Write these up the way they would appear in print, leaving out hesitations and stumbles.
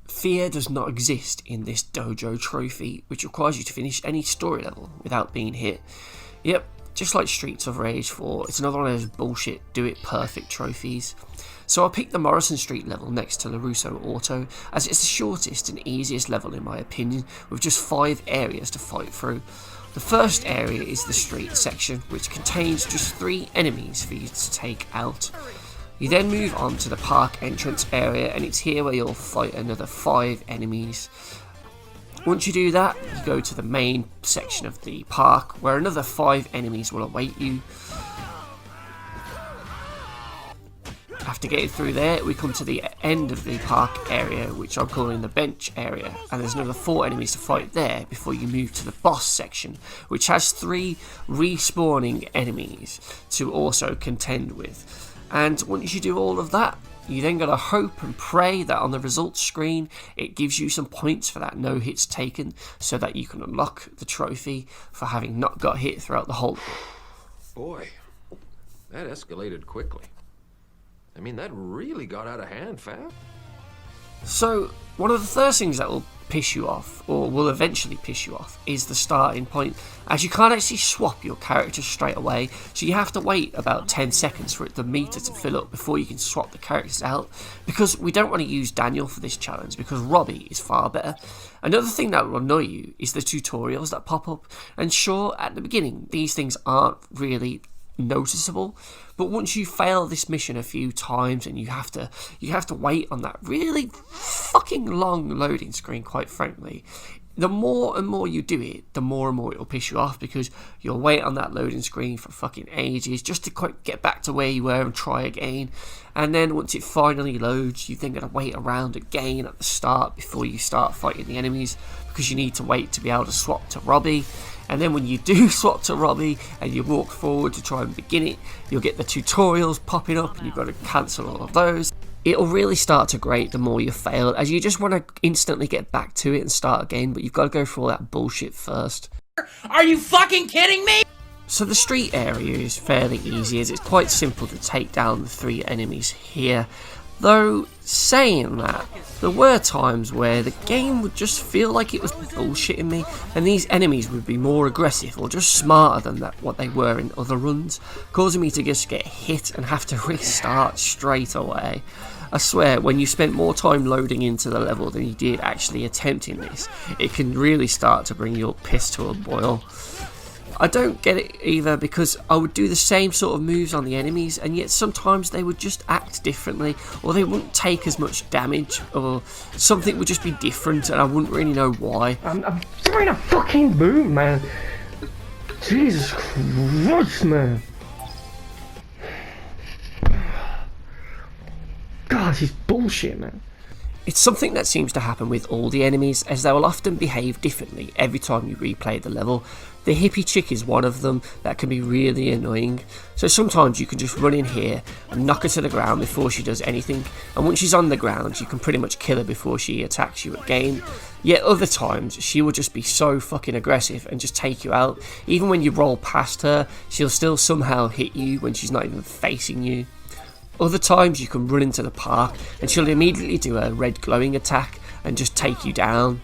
Fear does not exist in this dojo trophy, which requires you to finish any story level without being hit. Yep, just like Streets of Rage 4, it's another one of those bullshit do it perfect trophies. So I picked the Morrison Street level next to LaRusso Auto, as it's the shortest and easiest level in my opinion, with just 5 areas to fight through. The first area is the street section, which contains just 3 enemies for you to take out. You then move on to the park entrance area, and it's here where you'll fight another 5 enemies. Once you do that, you go to the main section of the park, where another 5 enemies will await you. After getting through there, we come to the end of the park area, which I'm calling the bench area, and there's another 4 enemies to fight there before you move to the boss section, which has 3 respawning enemies to also contend with. And once you do all of that, you then gotta hope and pray that on the results screen it gives you some points for that no hits taken, so that you can unlock the trophy for having not got hit throughout the whole. Boy, that escalated quickly. I mean, that really got out of hand fast. So, one of the first things that will piss you off, or will eventually piss you off, is the starting point, as you can't actually swap your character straight away, so you have to wait about 10 seconds for the meter to fill up before you can swap the characters out, because we don't want to use Daniel for this challenge, because Robbie is far better. Another thing that will annoy you is the tutorials that pop up, and sure, at the beginning, these things aren't really noticeable, but once you fail this mission a few times and you have to wait on that really fucking long loading screen, quite frankly, the more and more you do it, the more and more it'll piss you off, because you'll wait on that loading screen for fucking ages just to quite get back to where you were and try again. And then once it finally loads, you then gotta wait around again at the start before you start fighting the enemies, because you need to wait to be able to swap to Robbie. And then when you do swap to Robbie and you walk forward to try and begin it, you'll get the tutorials popping up and you've got to cancel all of those. It'll really start to grate the more you fail, as you just want to instantly get back to it and start again, but you've got to go through all that bullshit first. Are you fucking kidding me? So the street area is fairly easy, as it's quite simple to take down the 3 enemies here. Though, saying that, there were times where the game would just feel like it was bullshitting me, and these enemies would be more aggressive or just smarter than what they were in other runs, causing me to just get hit and have to restart straight away. I swear, when you spent more time loading into the level than you did actually attempting this, it can really start to bring your piss to a boil. I don't get it either, because I would do the same sort of moves on the enemies, and yet sometimes they would just act differently, or they wouldn't take as much damage, or something would just be different and I wouldn't really know why. I'm in a fucking mood, man. Jesus Christ, man. God, this is bullshit, man. It's something that seems to happen with all the enemies, as they will often behave differently every time you replay the level. The hippie chick is one of them that can be really annoying, so sometimes you can just run in here and knock her to the ground before she does anything, and once she's on the ground you can pretty much kill her before she attacks you again. Yet other times she will just be so fucking aggressive and just take you out. Even when you roll past her, she'll still somehow hit you when she's not even facing you. Other times you can run into the park and she'll immediately do a red glowing attack and just take you down.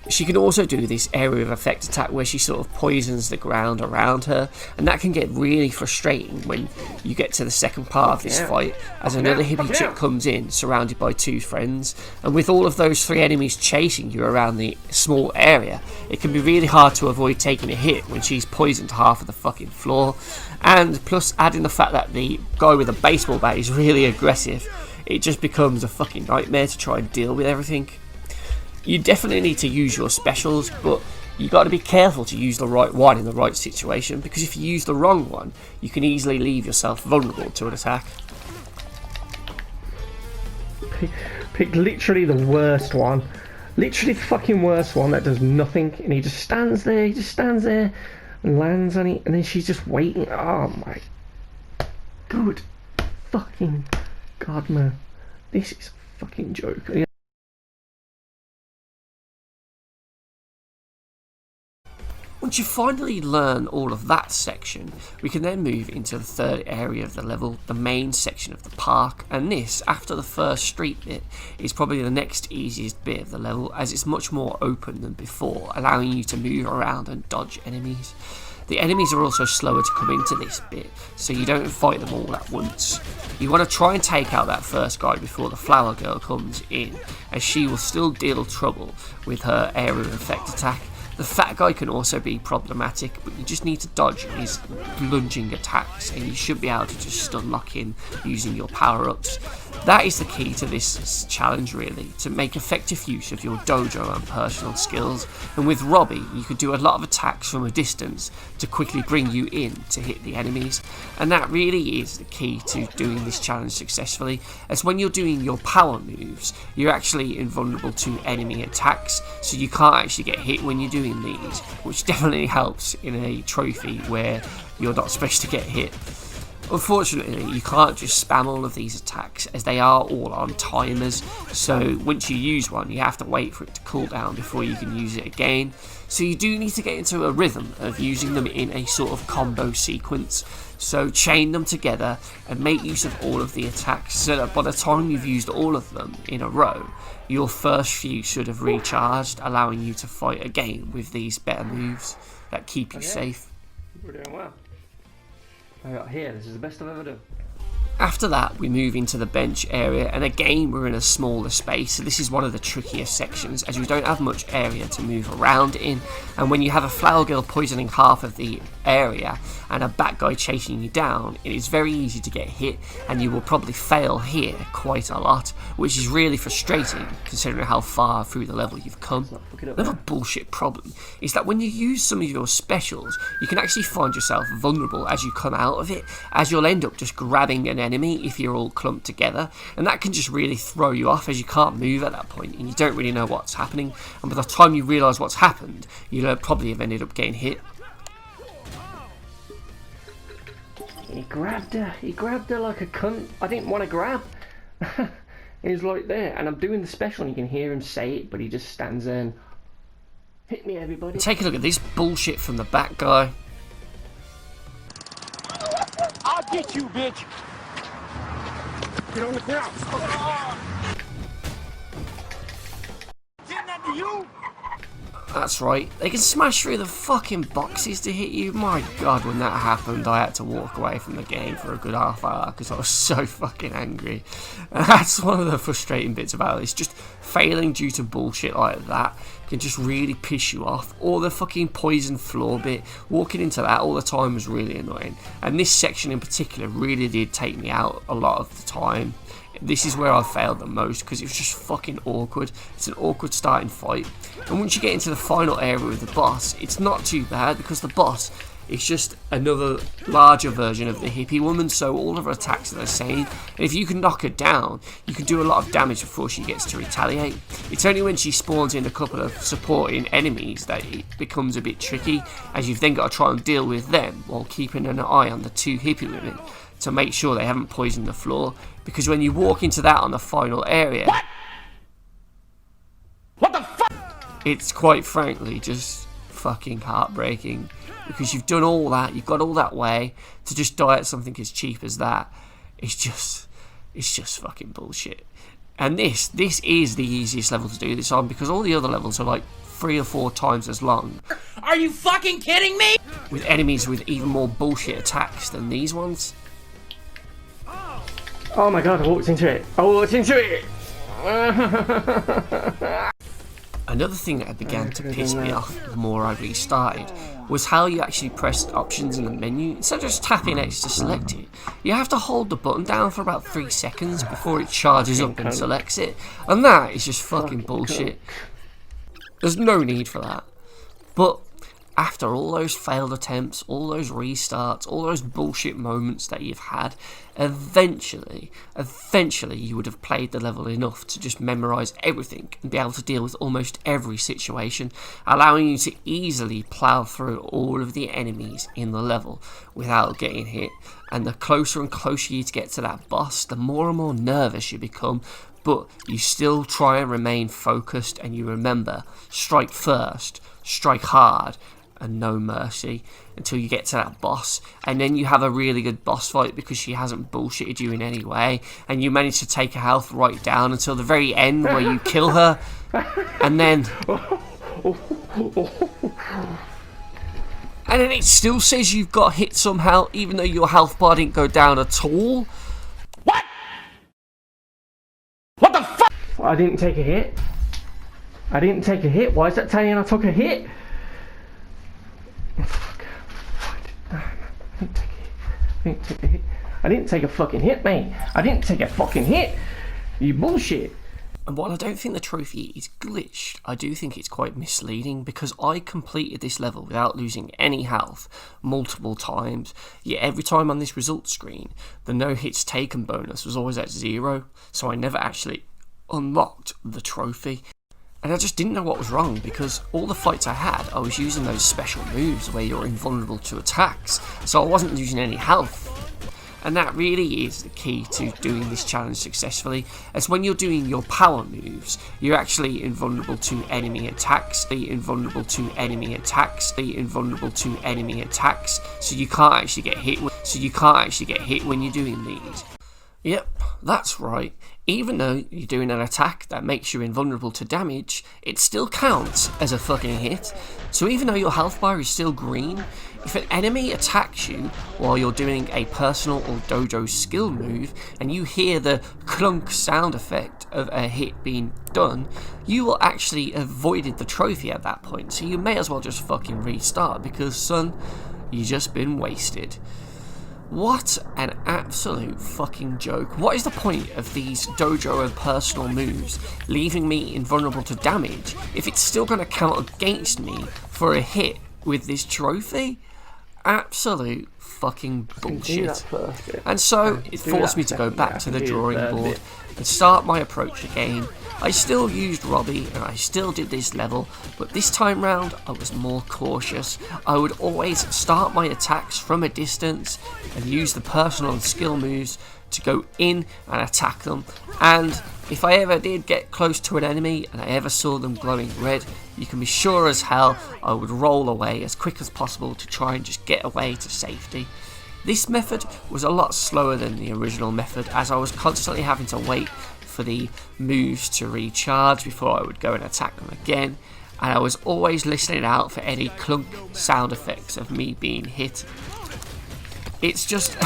She can also do this area of effect attack where she sort of poisons the ground around her, and that can get really frustrating when you get to the second part of this fight, as another hippie chick comes in surrounded by 2 friends, and with all of those 3 enemies chasing you around the small area, it can be really hard to avoid taking a hit when she's poisoned half of the fucking floor. And plus, adding the fact that the guy with a baseball bat is really aggressive, it just becomes a fucking nightmare to try and deal with everything. You definitely need to use your specials, but you got to be careful to use the right one in the right situation, because if you use the wrong one, you can easily leave yourself vulnerable to an attack. Pick literally the worst one. Literally the fucking worst one that does nothing, and he just stands there and lands on it, and then she's just waiting. Oh my good fucking god, man. This is a fucking joke. Once you finally learn all of that section, we can then move into the third area of the level, the main section of the park, and this, after the first street bit, is probably the next easiest bit of the level, as it's much more open than before, allowing you to move around and dodge enemies. The enemies are also slower to come into this bit, so you don't fight them all at once. You want to try and take out that first guy before the flower girl comes in, as she will still deal trouble with her area of effect attack. The fat guy can also be problematic, but you just need to dodge his lunging attacks and you should be able to just stun lock in using your power-ups. That is the key to this challenge really, to make effective use of your dojo and personal skills, and with Robbie you could do a lot of attacks from a distance to quickly bring you in to hit the enemies, and that really is the key to doing this challenge successfully, as when you're doing your power moves you're actually invulnerable to enemy attacks, so you can't actually get hit when you're doing these, which definitely helps in a trophy where you're not supposed to get hit. Unfortunately, you can't just spam all of these attacks as they are all on timers, so once you use one you have to wait for it to cool down before you can use it again, so you do need to get into a rhythm of using them in a sort of combo sequence. So chain them together and make use of all of the attacks so that by the time you've used all of them in a row, your first few should have recharged, allowing you to fight again with these better moves that keep you safe. We're doing well. I got here, this is the best I've ever done. After that we move into the bench area, and again we're in a smaller space, so this is one of the trickiest sections as we don't have much area to move around in, and when you have a flower girl poisoning half of the area and a bat guy chasing you down, it is very easy to get hit and you will probably fail here quite a lot, which is really frustrating considering how far through the level you've come. Another bullshit problem is that when you use some of your specials you can actually find yourself vulnerable as you come out of it, as you'll end up just grabbing an enemy if you're all clumped together, and that can just really throw you off as you can't move at that point and you don't really know what's happening, and by the time you realise what's happened you'll probably have ended up getting hit. He grabbed her like a cunt. I didn't want to grab. He's like there, and I'm doing the special and you can hear him say it, but he just stands there and hit me everybody. Take a look at this bullshit from the back guy. I'll get you, bitch. Get on the ground. Didn't that to you? That's right, they can smash through the fucking boxes to hit you. My god, when that happened I had to walk away from the game for a good half hour because I was so fucking angry. And that's one of the frustrating bits about this, just failing due to bullshit like that can just really piss you off. Or the fucking poison floor bit, walking into that all the time was really annoying, and this section in particular really did take me out a lot of the time. This is where I failed the most because it was just fucking awkward. It's an awkward starting fight, and once you get into the final area with the boss, it's not too bad because the boss is just another larger version of the hippie woman, so all of her attacks are the same, and if you can knock her down you can do a lot of damage before she gets to retaliate. It's only when she spawns in a couple of supporting enemies that it becomes a bit tricky, as you've then got to try and deal with them while keeping an eye on the two hippie women to make sure they haven't poisoned the floor, because when you walk into that on the final area, What the fuck? it's quite frankly just fucking heartbreaking, because you've done all that, you've got all that way to just die at something as cheap as that. It's just fucking bullshit. And this is the easiest level to do this on, because all the other levels are like 3 or 4 times as long, Are you fucking kidding me? with enemies with even more bullshit attacks than these ones. Oh my god, I walked into it. Another thing that began to piss me off the more I restarted was how you actually pressed options in the menu. Instead of just tapping X to select it, you have to hold the button down for about 3 seconds before it charges up and selects it, and that is just fucking bullshit. There's no need for that. But after all those failed attempts, all those restarts, all those bullshit moments that you've had, eventually you would have played the level enough to just memorise everything and be able to deal with almost every situation, allowing you to easily plough through all of the enemies in the level without getting hit. And the closer and closer you get to that boss, the more and more nervous you become, but you still try and remain focused, and you remember, strike first, strike hard, and no mercy until you get to that boss, and then you have a really good boss fight because she hasn't bullshitted you in any way, and you manage to take her health right down until the very end where you kill her, and then it still says you've got hit somehow even though your health bar didn't go down at all. What the fuck? I didn't take a hit. I didn't take a hit. Why is that telling you I took a hit? Fuck. I didn't take a hit. I didn't take a hit. I didn't take a fucking hit, mate. I didn't take a fucking hit. You bullshit. And while I don't think the trophy is glitched, I do think it's quite misleading because I completed this level without losing any health multiple times, yet every time on this results screen, the no hits taken bonus was always at 0, so I never actually unlocked the trophy. And I just didn't know what was wrong because all the fights I had, I was using those special moves where you're invulnerable to attacks, so I wasn't losing any health. And that really is the key to doing this challenge successfully, as when you're doing your power moves, you're actually invulnerable to enemy attacks, so you can't actually get hit when you're doing these. Yep, that's right. Even though you're doing an attack that makes you invulnerable to damage, it still counts as a fucking hit. So even though your health bar is still green, if an enemy attacks you while you're doing a personal or dojo skill move, and you hear the clunk sound effect of a hit being done, you will actually have avoided the trophy at that point. So you may as well just fucking restart because, son, you just been wasted. What an absolute fucking joke. What is the point of these dojo and personal moves leaving me invulnerable to damage if it's still going to count against me for a hit with this trophy? Absolute fucking bullshit. And so it forced me to go back to the drawing board and start my approach again. I still used Robbie and I still did this level, but this time round I was more cautious. I would always start my attacks from a distance and use the personal and skill moves to go in and attack them, and if I ever did get close to an enemy and I ever saw them glowing red, you can be sure as hell I would roll away as quick as possible to try and just get away to safety. This method was a lot slower than the original method, as I was constantly having to wait for the moves to recharge before I would go and attack them again, and I was always listening out for any clunk sound effects of me being hit. It's just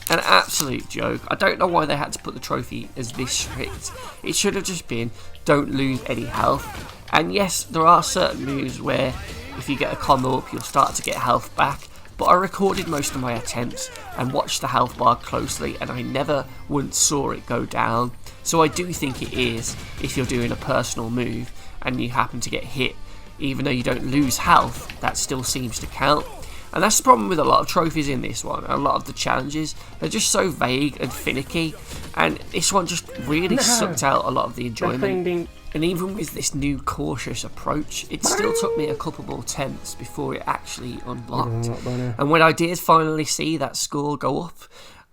an absolute joke. I don't know why they had to put the trophy as this strict. It should have just been don't lose any health. And yes, there are certain moves where if you get a combo up you'll start to get health back, but I recorded most of my attempts and watched the health bar closely and I never once saw it go down. So I do think it is, if you're doing a personal move and you happen to get hit, even though you don't lose health, that still seems to count. And that's the problem with a lot of trophies in this one, a lot of the challenges, they're just so vague and finicky, and this one just really sucked out a lot of the enjoyment. And even with this new cautious approach, it still took me a couple more attempts before it actually unlocked. And when I did finally see that score go up,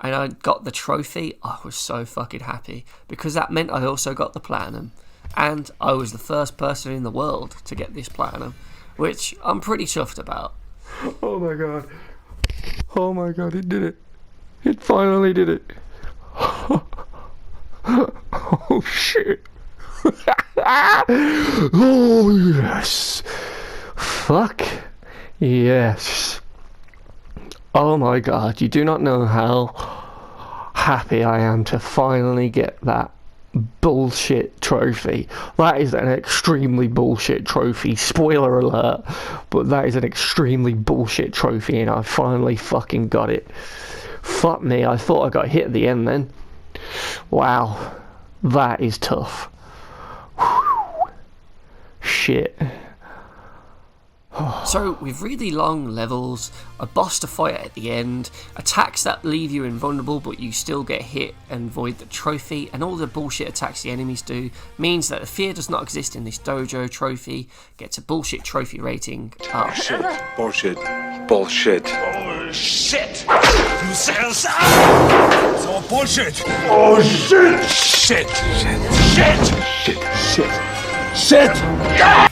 and I got the trophy, I was so fucking happy, because that meant I also got the platinum, and I was the first person in the world to get this platinum, which I'm pretty chuffed about. Oh my god. Oh my god, it did it. It finally did it. Oh shit. Oh yes. Fuck yes. Oh my god, you do not know how happy I am to finally get that bullshit trophy. That is an extremely bullshit trophy. Spoiler alert, but that is an extremely bullshit trophy and I finally fucking got it. Fuck me, I thought I got hit at the end then. Wow, that is tough. Whew. Shit. So, with really long levels, a boss to fight at the end, attacks that leave you invulnerable but you still get hit and void the trophy, and all the bullshit attacks the enemies do, means that the fear does not exist in this dojo trophy, gets a bullshit trophy rating. Bullshit. Bullshit. Bullshit. Bullshit! You said so! It's all bullshit! Oh shit! Shit! Shit. Shit! Shit. Shit. Shit!